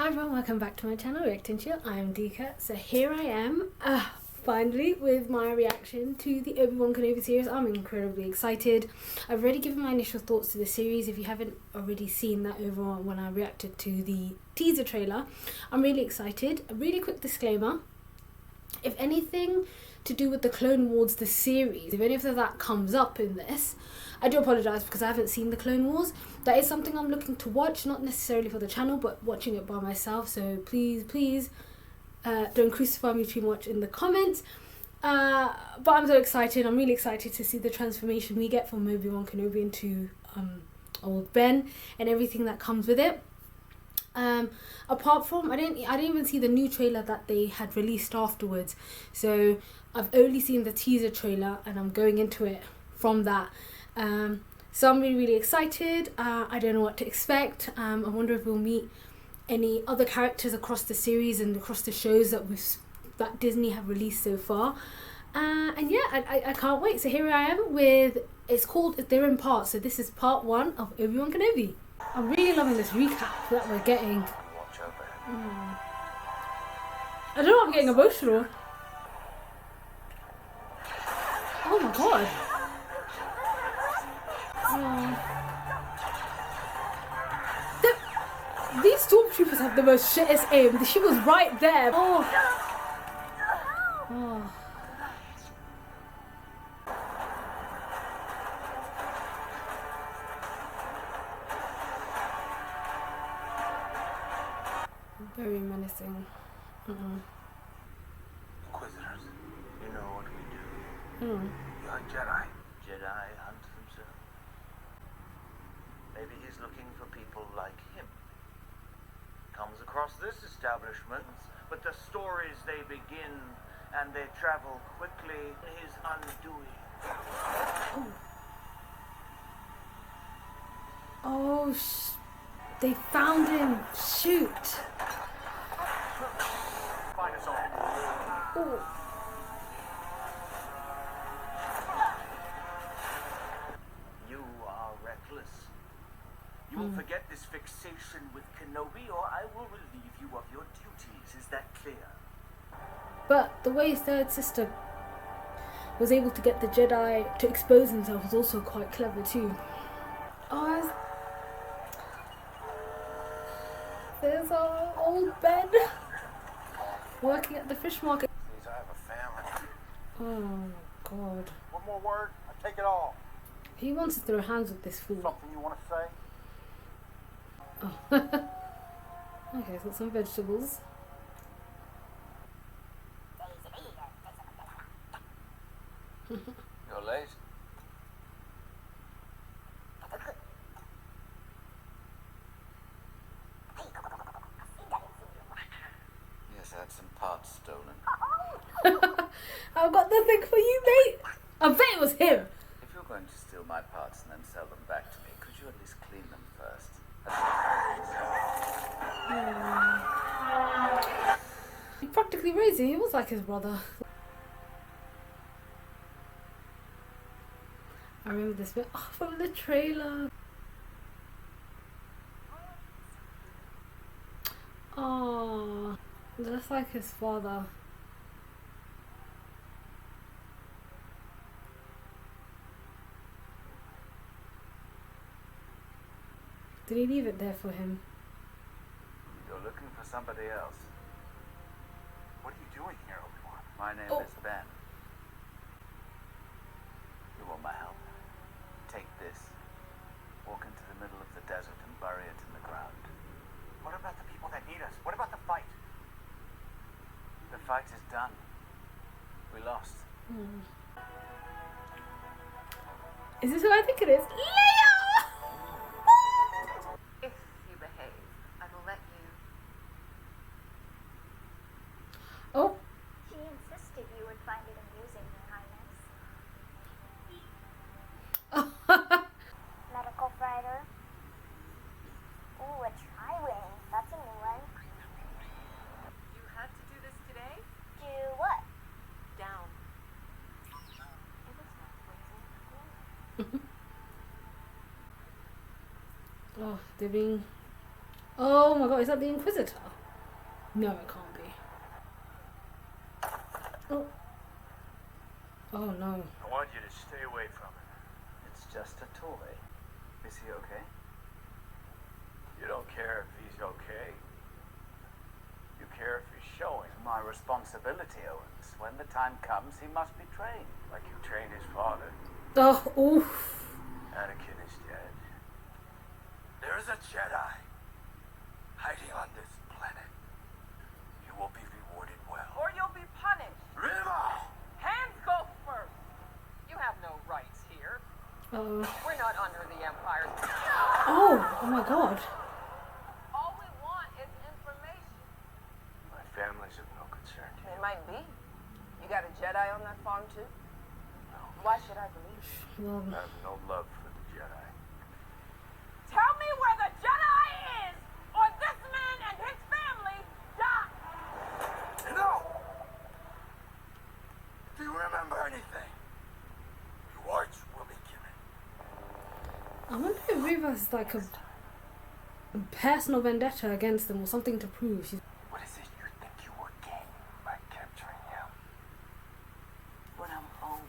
Hi everyone, welcome back to my channel, Reacting Chill. I'm Dika. So here I am, finally with my reaction to the Obi-Wan Kenobi series. I'm incredibly excited. I've already given my initial thoughts to the series. If you haven't already seen that over when I reacted to the teaser trailer, I'm really excited. A really quick disclaimer. If anything to do with the Clone Wars, the series, if any of that comes up in this, I do apologise because I haven't seen the Clone Wars. That is something I'm looking to watch, not necessarily for the channel, but watching it by myself. So please don't crucify me too much in the comments. But I'm so excited. I'm really excited to see the transformation we get from Obi-Wan Kenobi into old Ben and everything that comes with it. Apart from I didn't even see the new trailer that they had released afterwards, so I've only seen the teaser trailer and I'm going into it from that. So I'm really excited. I don't know what to expect. I wonder if we'll meet any other characters across the series and across the shows that Disney have released so far. And yeah, I can't wait. So here I am with, they're in parts, so this is part 1 of Obi-Wan Kenobi. I'm really loving this recap that we're getting. I don't know, I'm getting emotional. Oh my god. These stormtroopers have the most shittest aim. She was right there. Oh. Very menacing. Inquisitors, you know what we do. You're a Jedi. Jedi hunt themselves. Maybe he's looking for people like him. Comes across this establishment, but the stories they begin and they travel quickly in his undoing. Oh, they found him. Shoot. Find us all. Oh. You are reckless. You will forget this fixation with Kenobi, or I will relieve you of your duties. Is that clear? But the way Third Sister was able to get the Jedi to expose himself was also quite clever too. Oh, there's our old Ben working at the fish market. Please, I have a family. Oh god. One more word, I take it all. He wants to throw hands with this fool. Something you want to say? Oh. Okay, got some vegetables. You're late. Yes, I had some parts stolen. I've got nothing for you, mate. I bet it was him. If you're going to steal my parts and then sell them back to me, could you at least clean them first? He practically raised him. He was like his brother. I remember this bit from the trailer. Oh, just like his father. Did he leave it there for him? You're looking for somebody else. What are you doing here, Obi-Wan? My name is Ben. You want my help? Take this. Walk into the middle of the desert and bury it in the ground. What about the people that need us? What about the fight? The fight is done. We lost. Is this who I think it is? Leia! If you behave, I will let you. Oh. She insisted you would find it amusing, Your Highness. Medical fighter. Ooh, a tri-wing. That's a new one. You had to do this today? Do what? Down. It was not poison. Oh, they're being... Oh my god, is that the Inquisitor? No, it can't be. Oh. Oh no. I want you to stay away from him. It's just a toy. Is he okay? You don't care if he's okay. You care if he's showing. My responsibility, Owens. When the time comes, he must be trained. Like you trained his father. Oh, oof. Anakin is dead. There is a Jedi hiding on this planet. You will be rewarded well. Or you'll be punished. Riva! Hands go first. You have no rights here. Oh. We're not under the Empire's. Oh, oh my god. All we want is information. My family's of no concern to It you. might be. You got a Jedi on that farm too? No. Why should I believe? Well, I have no love for the Jedi. Tell me where the Jedi is, or this man and his family die. No! Do you remember anything? Rewards will be given. I wonder if Riva has like a personal vendetta against them or something to prove. She's What is it you think you will gain by capturing him? When I'm old.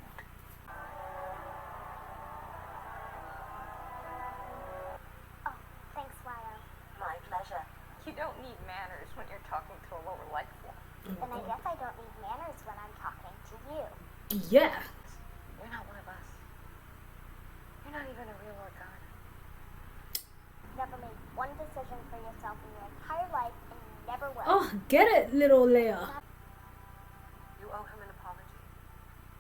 Oh, thanks, Lyle. My pleasure. You don't need manners when you're talking to a lower life form. Then I guess I don't need manners when I'm talking to you. yeah. You're not one of us. You're not even a real Organa. Never made one decision for yourself in your entire life, and you never will. Oh, get it, little Leia. You owe him an apology.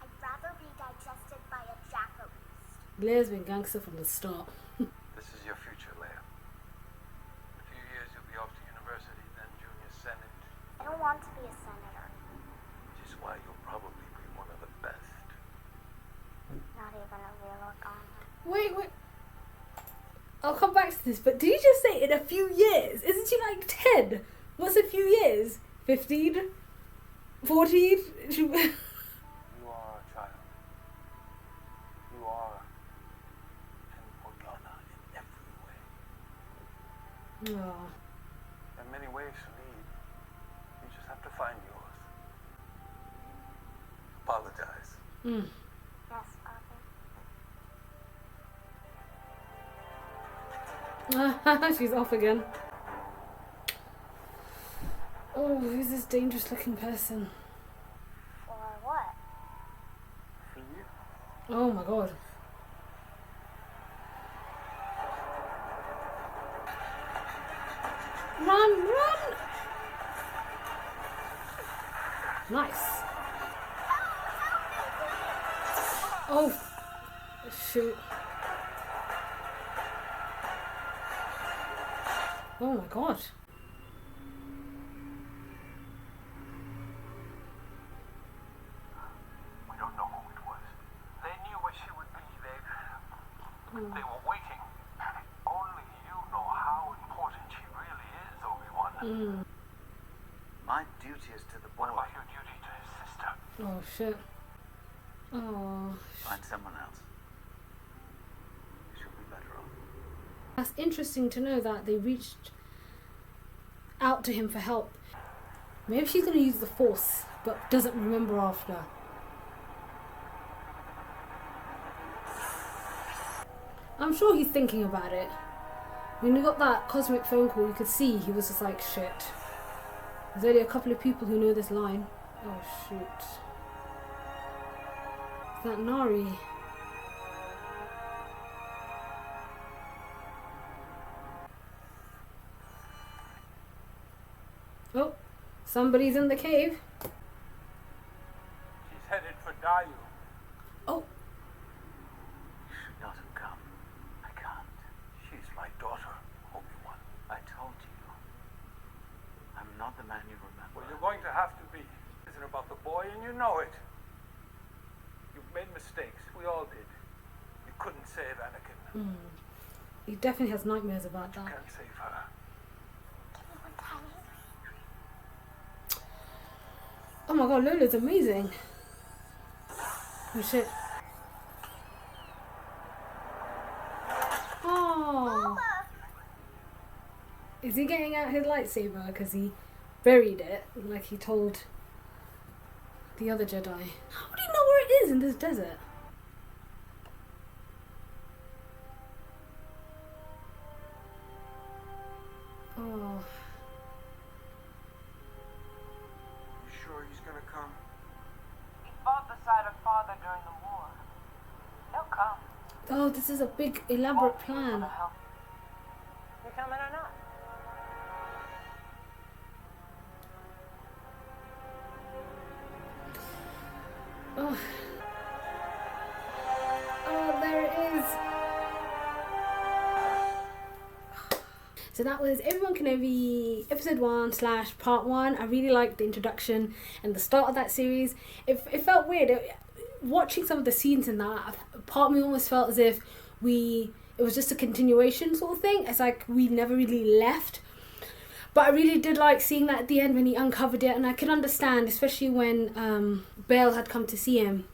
I'd rather be digested by a jackal beast. Leia's been gangster from the start. This is your future, Leia. In a few years, you'll be off to university, then junior senate, I don't want to be a senator. which is why you'll probably be one of the best. Not even a real Organa. Wait. I'll come back to this, but did you just say in a few years? Isn't she like 10? What's a few years? 15? 14? You are a child. You are an Organa in every way. Oh. There are many ways to lead. You just have to find yours. Apologize. Mm. Yes, Father. She's off again. Oh, who's this dangerous looking person? For what? For you. Oh my god. Run! Nice. Oh, shoot. Oh my god. We don't know who it was. They knew where she would be. They were waiting. Only you know how important she really is, Obi-Wan. My duty is to the boy. What about your duty to his sister? Oh shit. Oh. Find someone else. She'll be better off. That's interesting to know that they reached out to him for help. Maybe she's going to use the Force, but doesn't remember after. I'm sure he's thinking about it. When he got that cosmic phone call, you could see he was just like, shit. There's only a couple of people who know this line. Oh, shoot. Is that Nari? Oh, somebody's in the cave. She's headed for Dayu. Oh, You should not have come. I can't. She's my daughter, Obi-Wan. I told you. I'm not the man you remember. Well, you're going to have to be. It isn't about the boy, and you know it. You've made mistakes. We all did. You couldn't save Anakin. he definitely has nightmares about You that. can't save her. Give me one tiny. Oh my god, Lola's amazing. Oh shit. Oh. Mama! Is Is he getting out his lightsaber because he buried it like he told the other Jedi? How would he know where it is in this desert? Oh. You sure he's gonna come? He fought beside her father during the war. He'll come. Oh, this is a big elaborate plan. You coming or not? Oh. Oh, there it is. So that was Obi-Wan Kenobi episode 1 / part 1. I really liked the introduction and the start of that series. It felt weird. Watching some of the scenes in that, part of me almost felt as if it was just a continuation sort of thing. It's like we never really left. But I really did like seeing that at the end when he uncovered it, and I can understand, especially when Bale had come to see him.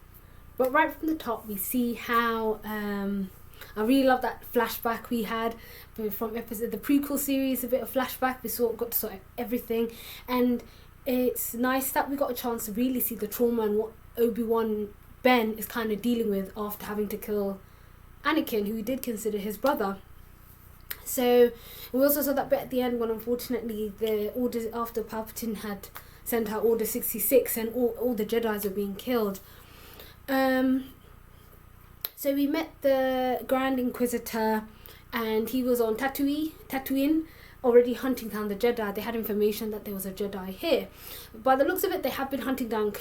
But right from the top, we see how I really love that flashback we had from the prequel series. A bit of flashback. We got to sort of everything, and it's nice that we got a chance to really see the trauma and what Ben is kind of dealing with after having to kill Anakin, who he did consider his brother. So we also saw that bit at the end when unfortunately the orders after Palpatine had sent out Order 66 and all the Jedis were being killed. So we met the Grand Inquisitor, and he was on Tatooine, already hunting down the Jedi. They had information that there was a Jedi here. By the looks of it, they have been hunting down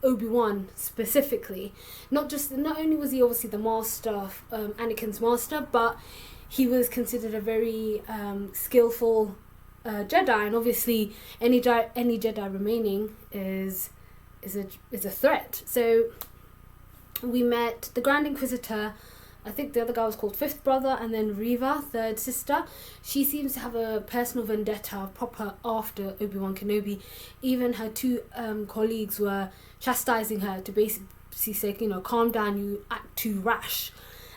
Obi-Wan specifically. Not only was he obviously the master, Anakin's master, but he was considered a very skillful Jedi, and obviously any Jedi remaining is a threat. So we met the Grand Inquisitor. I think the other guy was called Fifth Brother, and then Reva, third sister. She seems to have a personal vendetta proper after Obi-Wan Kenobi. Even her two colleagues were chastising her to basically say, calm down, you act too rash.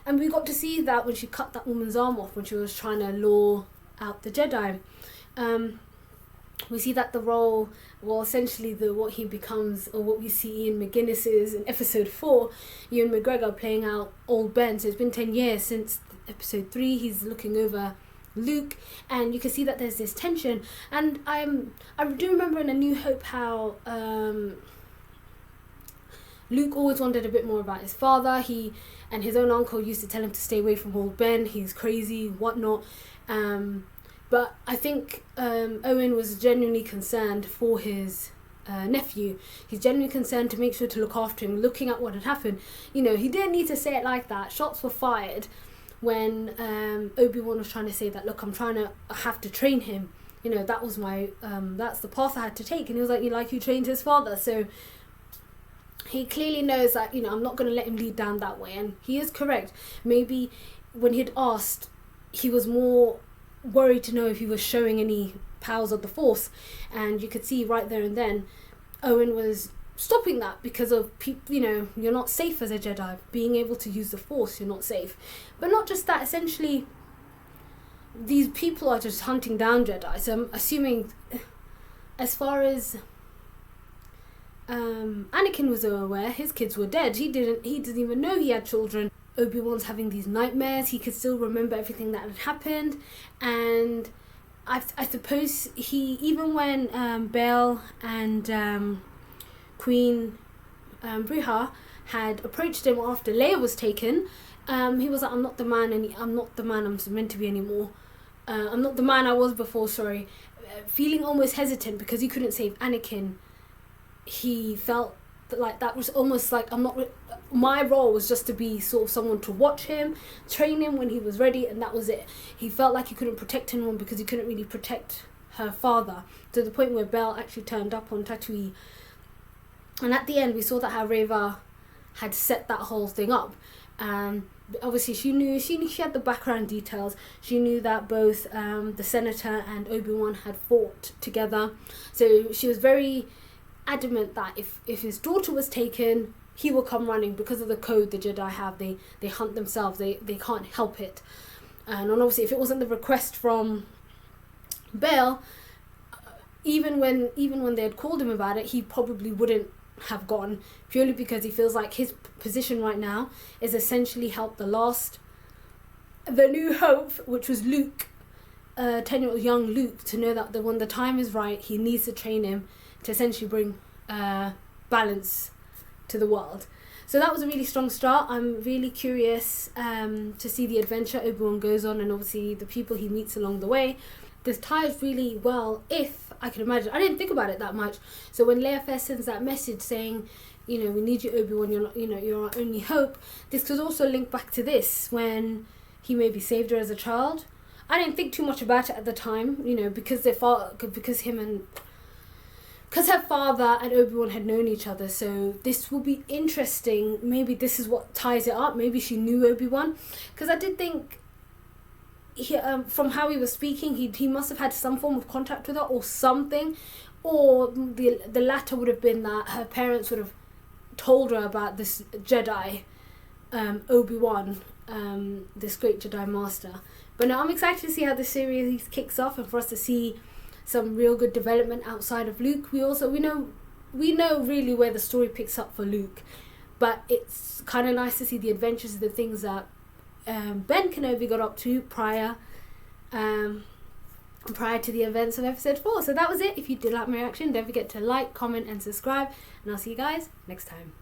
And we got to see that when she cut that woman's arm off when she was trying to lure out the Jedi. We see that the role, essentially what he becomes, or what we see Ian McGuinness is in episode 4, Ewan McGregor playing out old Ben. So it's been 10 years since episode 3. He's looking over Luke, and you can see that there's this tension. And I do remember in A New Hope how Luke always wondered a bit more about his father. He and his own uncle used to tell him to stay away from old Ben. He's crazy, whatnot. But I think Owen was genuinely concerned for his nephew. He's genuinely concerned to make sure to look after him, looking at what had happened. He didn't need to say it like that. Shots were fired when Obi-Wan was trying to say that, look, I have to train him. That was my, that's the path I had to take. And he was like, you trained his father. So he clearly knows that, I'm not going to let him lead down that way. And he is correct. Maybe when he'd asked, he was more worried to know if he was showing any powers of the Force, and you could see right there and then Owen was stopping that because of you're not safe as a Jedi. Being able to use the Force, you're not safe. But not just that, essentially these people are just hunting down Jedi. So I'm assuming, as far as Anakin was aware, his kids were dead. He didn't even know he had children. Obi-Wan's having these nightmares. He could still remember everything that had happened, and I suppose even when Belle and Queen Briha had approached him after Leia was taken, he was like, I'm not the man I'm meant to be anymore. I'm not the man I was before, sorry. Feeling almost hesitant because he couldn't save Anakin. He felt like that was almost like, my role was just to be sort of someone to watch him, train him when he was ready, and that was it. He felt like he couldn't protect anyone because he couldn't really protect her father, to the point where Belle actually turned up on Tatooine. And at the end we saw that how Reva had set that whole thing up. Obviously she had the background details. She knew that both the Senator and Obi-Wan had fought together, so she was very adamant that if his daughter was taken, he will come running because of the code the Jedi have. They hunt themselves. They can't help it. And obviously, if it wasn't the request from Bail, even when they had called him about it, he probably wouldn't have gone, purely because he feels like his position right now is essentially help the new hope, which was Luke, 10-year-old young Luke, to know that when the time is right, he needs to train him to essentially bring balance to the world. So that was a really strong start. I'm really curious to see the adventure Obi-Wan goes on, and obviously the people he meets along the way. This ties really well, if I can imagine. I didn't think about it that much. So when Leia first sends that message saying, we need you, Obi-Wan, you're our only hope, this could also link back to this, when he maybe saved her as a child. I didn't think too much about it at the time, because her father and Obi-Wan had known each other. So this will be interesting. Maybe this is what ties it up. Maybe she knew Obi-Wan, because I did think from how he was speaking, he must have had some form of contact with her or something, or the latter would have been that her parents would have told her about this Jedi, Obi-Wan, this great Jedi master. But now I'm excited to see how the series kicks off, and for us to see some real good development outside of Luke. We know really where the story picks up for Luke, but it's kind of nice to see the adventures of the things that Ben Kenobi got up to prior to the events of episode 4. So that was it. If you did like my reaction, don't forget to like, comment and subscribe, and I'll see you guys next time.